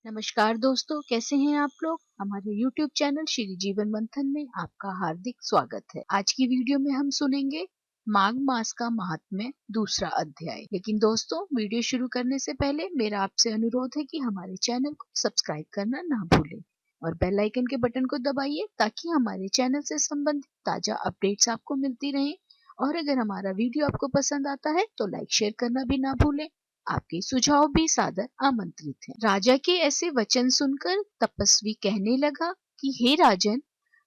नमस्कार दोस्तों, कैसे हैं आप लोग। हमारे YouTube चैनल श्री जीवन मंथन में आपका हार्दिक स्वागत है। आज की वीडियो में हम सुनेंगे माघ मास का महात्म्य दूसरा अध्याय। लेकिन दोस्तों, वीडियो शुरू करने से पहले मेरा आपसे अनुरोध है कि हमारे चैनल को सब्सक्राइब करना ना भूलें और बेल आइकन के बटन को दबाइए ताकि हमारे चैनल से संबंधित ताजा अपडेट्स आपको मिलती रहें। और अगर हमारा वीडियो आपको पसंद आता है तो लाइक शेयर करना भी ना भूलें। आपके सुझाव भी सादर आमंत्रित हैं। राजा के ऐसे वचन सुनकर तपस्वी कहने लगा कि हे राजन,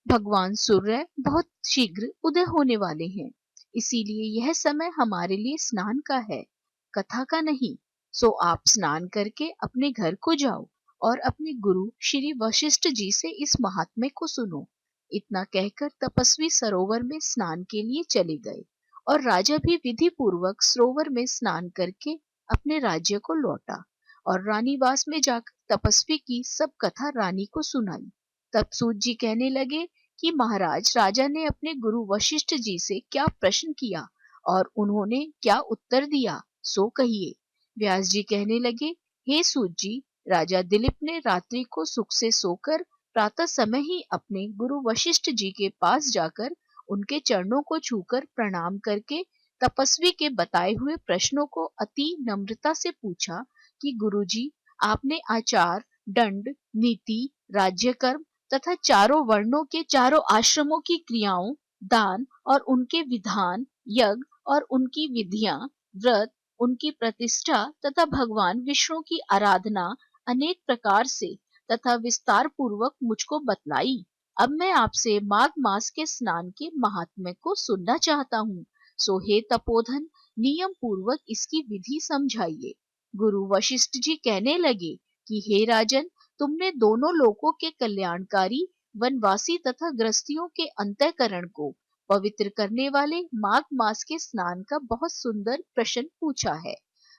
भगवान सूर्य बहुत शीघ्र उदय होने वाले हैं, इसीलिए यह समय हमारे लिए स्नान का है, कथा का नहीं। सो आप स्नान करके अपने घर को जाओ और अपने गुरु श्री वशिष्ठ जी से इस महात्म्य को सुनो। इतना कहकर तपस्वी सरोवर में स्नान के लिए चले गए और राजा भी विधि पूर्वक सरोवर में स्नान करके अपने राज्य को लौटा और रानीवास में जाकर तपस्वी की सब कथा रानी को सुनाई। तब सूत जी कहने लगे कि महाराज, राजा ने अपने गुरु वशिष्ठ जी से क्या प्रश्न किया और उन्होंने क्या उत्तर दिया, सो कहिए। व्यास जी कहने लगे, हे सूत जी, राजा दिलीप ने रात्रि को सुख से सोकर प्रातः समय ही अपने गुरु वशिष्ठ जी के पास जाकर उनके चरणों को छूकर प्रणाम करके तपस्वी के बताए हुए प्रश्नों को अति नम्रता से पूछा कि गुरुजी, आपने आचार, दंड, नीति, राज्य कर्म तथा चारों वर्णों के चारों आश्रमों की क्रियाओं, दान और उनके विधान, यज्ञ और उनकी विधियां, व्रत, उनकी प्रतिष्ठा तथा भगवान विष्णु की आराधना अनेक प्रकार से तथा विस्तार पूर्वक मुझको बतलाई। अब मैं आपसे माघ मास के स्नान के महात्म्य को सुनना चाहता हूँ। सो हे तपोधन, नियम पूर्वक इसकी विधि समझाइए। गुरु वशिष्ठ जी कहने लगे कि हे राजन, तुमने दोनों लोकों के कल्याणकारी, वनवासी तथा गृहस्थियों के अंतःकरण को पवित्र करने वाले माघ मास के स्नान का बहुत सुंदर प्रश्न पूछा है।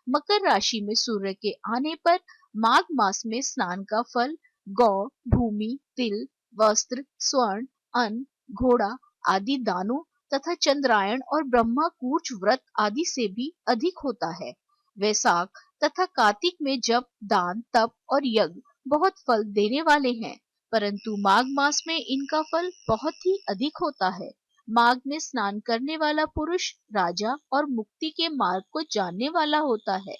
मकर राशि में सूर्य के आने पर माघ मास में स्नान का फल गौ, भूमि, तिल, वस्त्र, स्वर्ण, अन्न, घोड़ा आदि दानों तथा चंद्रायण और ब्रह्मा कूच व्रत आदि से भी अधिक होता है। वैशाख तथा कार्तिक में जप, दान, तप और यज्ञ बहुत फल देने वाले हैं, परंतु माघ मास में इनका फल बहुत ही अधिक होता है। माघ में स्नान करने वाला पुरुष राजा और मुक्ति के मार्ग को जानने वाला होता है।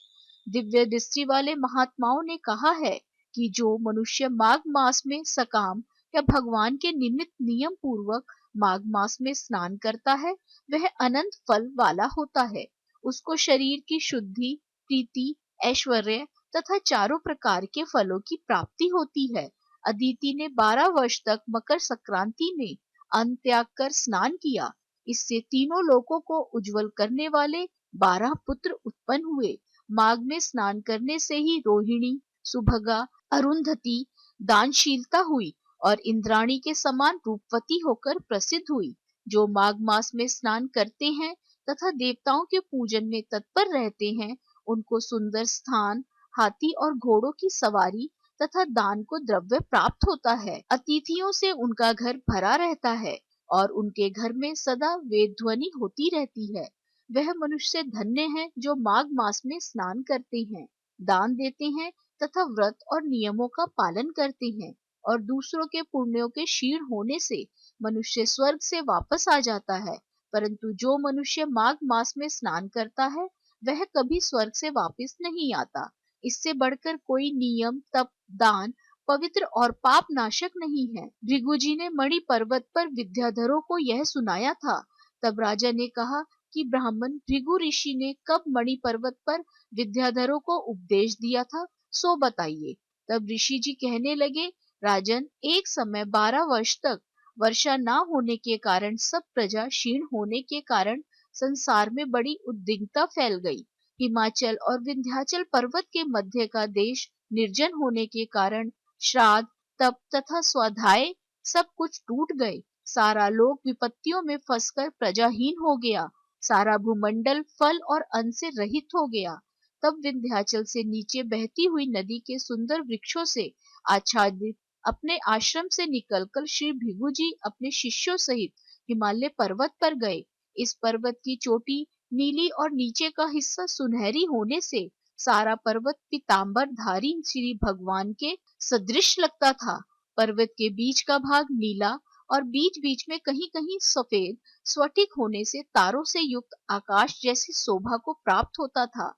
दिव्य दृष्टि वाले महात्माओं ने कहा है कि जो मनुष्य माघ मास में सकाम या भगवान के निमित्त नियम पूर्वक माघ मास में स्नान करता है, वह अनंत फल वाला होता है। उसको शरीर की शुद्धि, प्रीति, ऐश्वर्य तथा चारों प्रकार के फलों की प्राप्ति होती है। अदिति ने 12 वर्ष तक मकर संक्रांति में अन्न त्याग कर स्नान किया। इससे तीनों लोकों को उज्जवल करने वाले 12 पुत्र उत्पन्न हुए। माघ में स्नान करने से ही रोहिणी, सुभगा, अरुंधति दानशीलता हुई और इंद्राणी के समान रूपवती होकर प्रसिद्ध हुई। जो माघ मास में स्नान करते हैं तथा देवताओं के पूजन में तत्पर रहते हैं, उनको सुंदर स्थान, हाथी और घोड़ों की सवारी तथा दान को द्रव्य प्राप्त होता है। अतिथियों से उनका घर भरा रहता है और उनके घर में सदा वेद ध्वनि होती रहती है। वह मनुष्य धन्य है जो माघ मास में स्नान करते हैं, दान देते हैं तथा व्रत और नियमों का पालन करते हैं और दूसरों के पुण्यों के क्षीण होने से मनुष्य स्वर्ग से वापस आ जाता है। परंतु जो मनुष्य माघ मास में स्नान करता है, वह कभी स्वर्ग से वापस नहीं आता। इससे बढ़कर कोई नियम, तप, दान पवित्र और पाप नाशक नहीं है। भृगु जी ने मणि पर्वत पर विद्याधरों को यह सुनाया था। तब राजा ने कहा कि ब्राह्मण भृगु ऋषि ने कब मणि पर्वत पर विद्याधरों को उपदेश दिया था, सो बताइए। तब ऋषि जी कहने लगे, राजन, एक समय 12 वर्ष तक वर्षा न होने के कारण सब प्रजा क्षीण होने के कारण संसार में बड़ी उद्विग्नता फैल गई। हिमाचल और विंध्याचल पर्वत के मध्य का देश निर्जन होने के कारण श्राद्ध, तप तथा स्वाध्याय सब कुछ टूट गए। सारा लोक विपत्तियों में फंसकर प्रजाहीन हो गया। सारा भूमंडल फल और अन्न से रहित हो गया। तब विंध्याचल से नीचे बहती हुई नदी के सुंदर वृक्षों से आच्छादित अपने आश्रम से निकलकर श्री भृगु जी अपने शिष्यों सहित हिमालय पर्वत पर गए। इस पर्वत की चोटी नीली और नीचे का हिस्सा सुनहरी होने से सारा पर्वत पीतांबर धारी श्री भगवान के सदृश लगता था। पर्वत के बीच का भाग नीला और बीच बीच में कहीं कहीं सफेद स्फटिक होने से तारों से युक्त आकाश जैसी शोभा को प्राप्त होता था।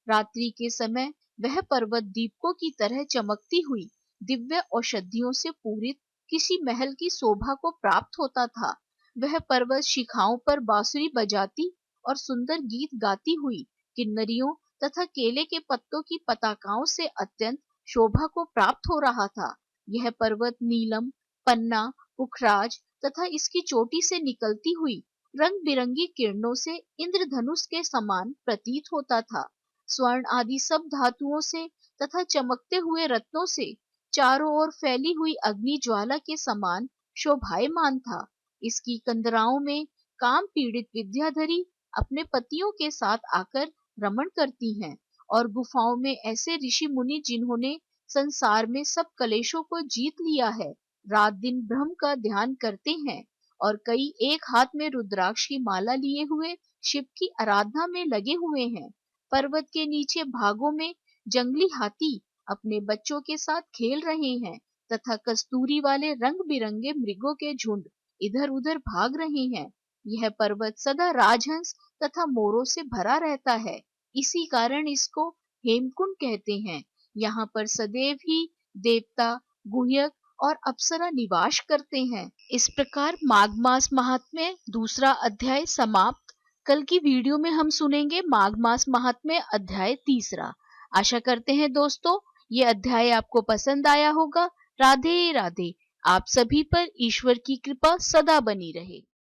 रात्रि के समय वह पर्वत दीपकों की तरह चमकती हुई दिव्य औषधियों से पूरित किसी महल की शोभा को प्राप्त होता था। वह पर्वत शिखाओं पर बांसुरी बजाती और सुंदर गीत गाती हुई किन्नरियों तथा केले के पत्तों की पताकाओं से अत्यंत शोभा को प्राप्त हो रहा था। यह पर्वत नीलम, पन्ना, पुखराज तथा इसकी चोटी से निकलती हुई रंग बिरंगी किरणों से इंद्रधनुष के समान प्रतीत होता था। स्वर्ण आदि सब धातुओं से तथा चमकते हुए रत्नों से चारों ओर फैली हुई अग्नि ज्वाला के समान शोभायमान था। इसकी कंदराओं में काम पीड़ित विद्याधरी अपने पतियों के साथ आकर रमण करती हैं, और गुफाओं में ऐसे ऋषि मुनि जिन्होंने संसार में सब कलेशों को जीत लिया है, रात दिन ब्रह्म का ध्यान करते हैं, और कई एक हाथ में रुद्राक्ष की माला लिए हुए शिव की आराधना में लगे हुए हैं। पर्वत के नीचे भागों में जंगली हाथी अपने बच्चों के साथ खेल रहे हैं तथा कस्तूरी वाले रंग बिरंगे मृगों के झुंड इधर उधर भाग रहे हैं। यह पर्वत सदा राजहंस तथा मोरों से भरा रहता है, इसी कारण इसको हेमकुंड कहते हैं। यहाँ पर सदैव ही देवता, गुह्यक और अप्सरा निवास करते हैं। इस प्रकार माघ मास महात्म्य दूसरा अध्याय समाप्त। कल की वीडियो में हम सुनेंगे माघ मास महात्म्य अध्याय तीसरा। आशा करते हैं दोस्तों ये अध्याय आपको पसंद आया होगा। राधे राधे। आप सभी पर ईश्वर की कृपा सदा बनी रहे।